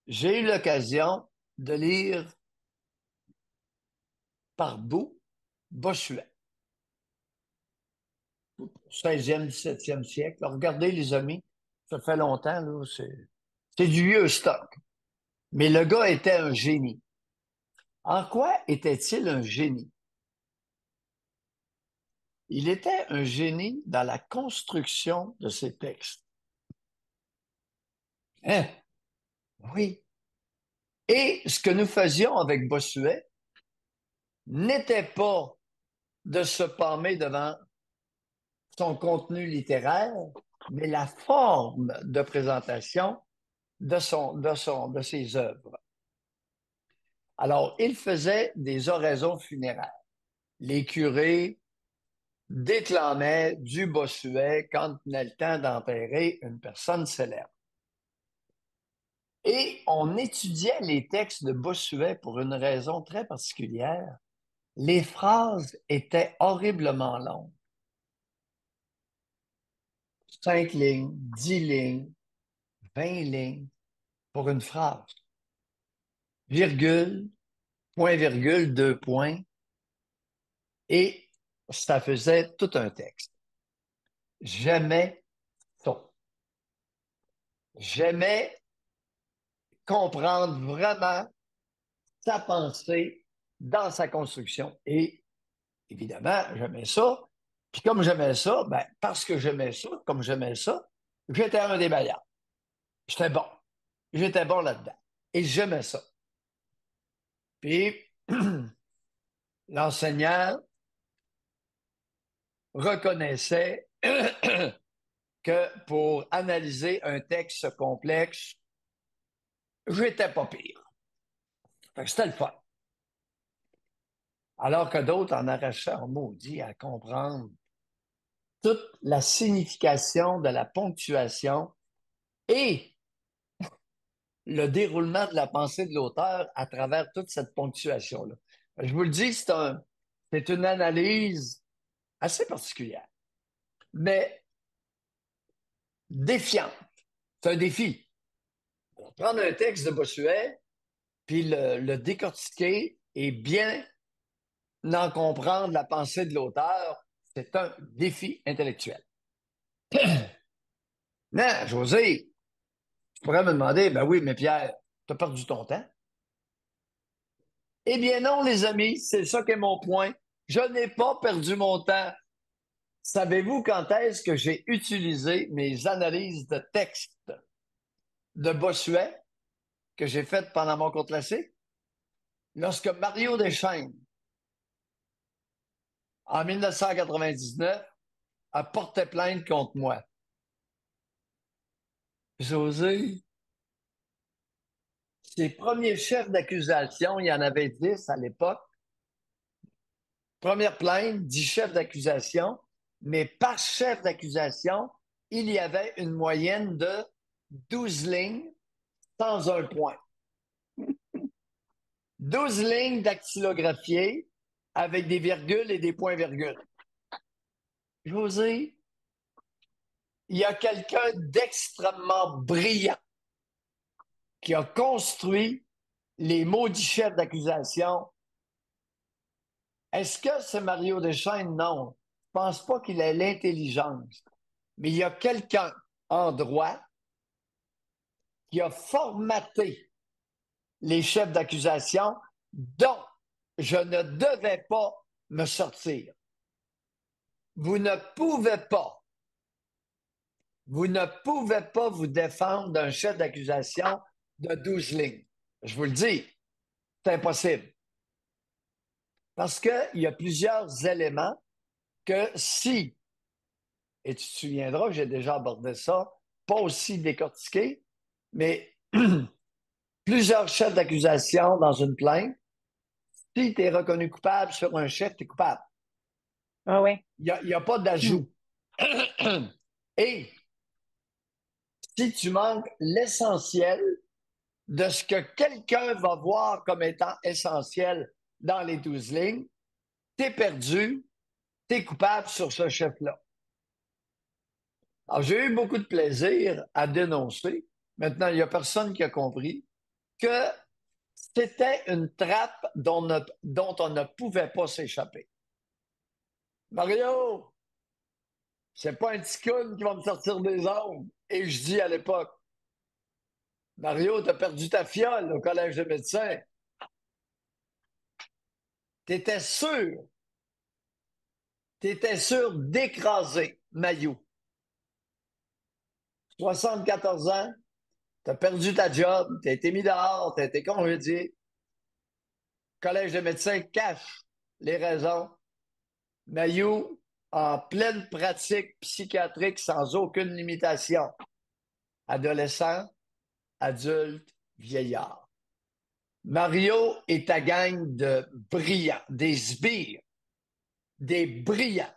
J'ai eu l'occasion de lire par bout Bossuet, 16e, 17e siècle. Alors, regardez, les amis, ça fait longtemps, là, c'est du vieux stock. Mais le gars était un génie. En quoi était-il un génie? Il était un génie dans la construction de ses textes. Hein? Oui. Et ce que nous faisions avec Bossuet n'était pas de se pâmer devant son contenu littéraire, mais la forme de présentation de ses œuvres. Alors, il faisait des oraisons funéraires. Les curés déclamaient du Bossuet quand venait le temps d'enterrer une personne célèbre. Et on étudiait les textes de Bossuet pour une raison très particulière. Les phrases étaient horriblement longues. 5 lignes, 10 lignes, 20 lignes pour une phrase. Virgule, point virgule, deux points, et ça faisait tout un texte. J'aimais ça. J'aimais comprendre vraiment sa pensée dans sa construction. Et évidemment, j'aimais ça. Puis comme j'aimais ça, ben, parce que j'aimais ça, comme j'aimais ça, j'étais un des meilleurs. J'étais bon. J'étais bon là-dedans. Et j'aimais ça. Puis l'enseignant reconnaissait que pour analyser un texte complexe, j'étais pas pire. Fait que c'était le fun. Alors que d'autres en arrachaient un maudit à comprendre toute la signification de la ponctuation et le déroulement de la pensée de l'auteur à travers toute cette ponctuation-là. Je vous le dis, c'est une analyse assez particulière, mais défiante. C'est un défi. Prendre un texte de Bossuet, puis le décortiquer et bien en comprendre la pensée de l'auteur, c'est un défi intellectuel. Non, José, tu pourrais me demander, ben oui, mais Pierre, tu as perdu ton temps. Eh bien non, les amis, c'est ça qui est mon point. Je n'ai pas perdu mon temps. Savez-vous quand est-ce que j'ai utilisé mes analyses de texte de Bossuet que j'ai faites pendant mon cours classique? Lorsque Mario Deschênes, en 1999, a porté plainte contre moi. José, ses premiers chefs d'accusation, il y en avait 10 à l'époque. Première plainte, 10 chefs d'accusation, mais par chef d'accusation, il y avait une moyenne de 12 lignes sans un point. 12 lignes dactylographiées avec des virgules et des points-virgules. José, il y a quelqu'un d'extrêmement brillant qui a construit les maudits chefs d'accusation. Est-ce que c'est Mario Deschênes? Non. Je pense pas qu'il ait l'intelligence. Mais il y a quelqu'un en droit qui a formaté les chefs d'accusation dont je ne devais pas me sortir. Vous ne pouvez pas, vous ne pouvez pas vous défendre d'un chef d'accusation de 12 lignes. Je vous le dis, c'est impossible. Parce qu'il y a plusieurs éléments que si, et tu te souviendras que j'ai déjà abordé ça, pas aussi décortiqué, mais plusieurs chefs d'accusation dans une plainte, si tu es reconnu coupable sur un chef, tu es coupable. Ah ouais. Il y a pas Hmm. d'ajout. Et si tu manques l'essentiel de ce que quelqu'un va voir comme étant essentiel dans les 12 lignes, t'es perdu, t'es coupable sur ce chef-là. Alors, j'ai eu beaucoup de plaisir à dénoncer. Maintenant, il n'y a personne qui a compris. que c'était une trappe dont on ne pouvait pas s'échapper. Mario, c'est pas un petit coon qui va me sortir des ongles. Et je dis à l'époque, Mario, t'as perdu ta fiole au collège de médecins. T'étais sûr, t'étais sûr d'écraser Maillot. 74 ans, t'as perdu ta job, t'as été mis dehors, t'as été congédié. Le collège de médecins cache les raisons. Maillot, en pleine pratique psychiatrique sans aucune limitation. Adolescent, adulte, vieillard. Mario est ta gang de brillants, des sbires, des brillants.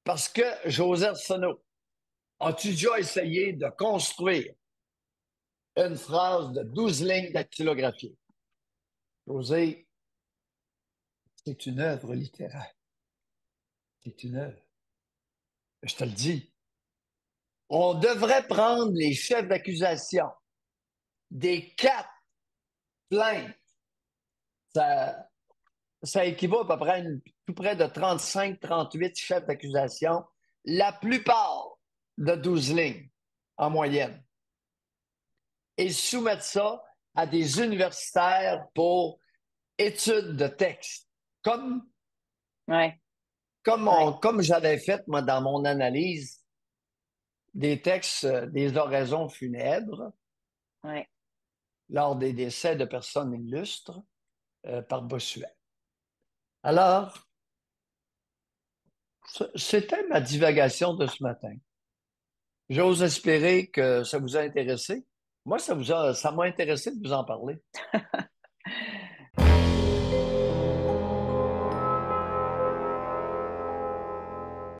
Parce que, Joseph Sonneau, as-tu déjà essayé de construire une phrase de 12 lignes dactylographiées? José, c'est une œuvre littéraire. C'est une œuvre. Je te le dis. On devrait prendre les chefs d'accusation des 4 plaintes. Ça, ça équivaut à peu près à tout près de 35-38 chefs d'accusation, la plupart de 12 lignes en moyenne, et soumettre ça à des universitaires pour études de texte, comme, Ouais. Ouais. comme j'avais fait, moi, dans mon analyse des textes des oraisons funèbres Ouais. lors des décès de personnes illustres par Bossuet. Alors, c'était ma divagation de ce matin. J'ose espérer que ça vous a intéressé. Moi, ça m'a intéressé de vous en parler.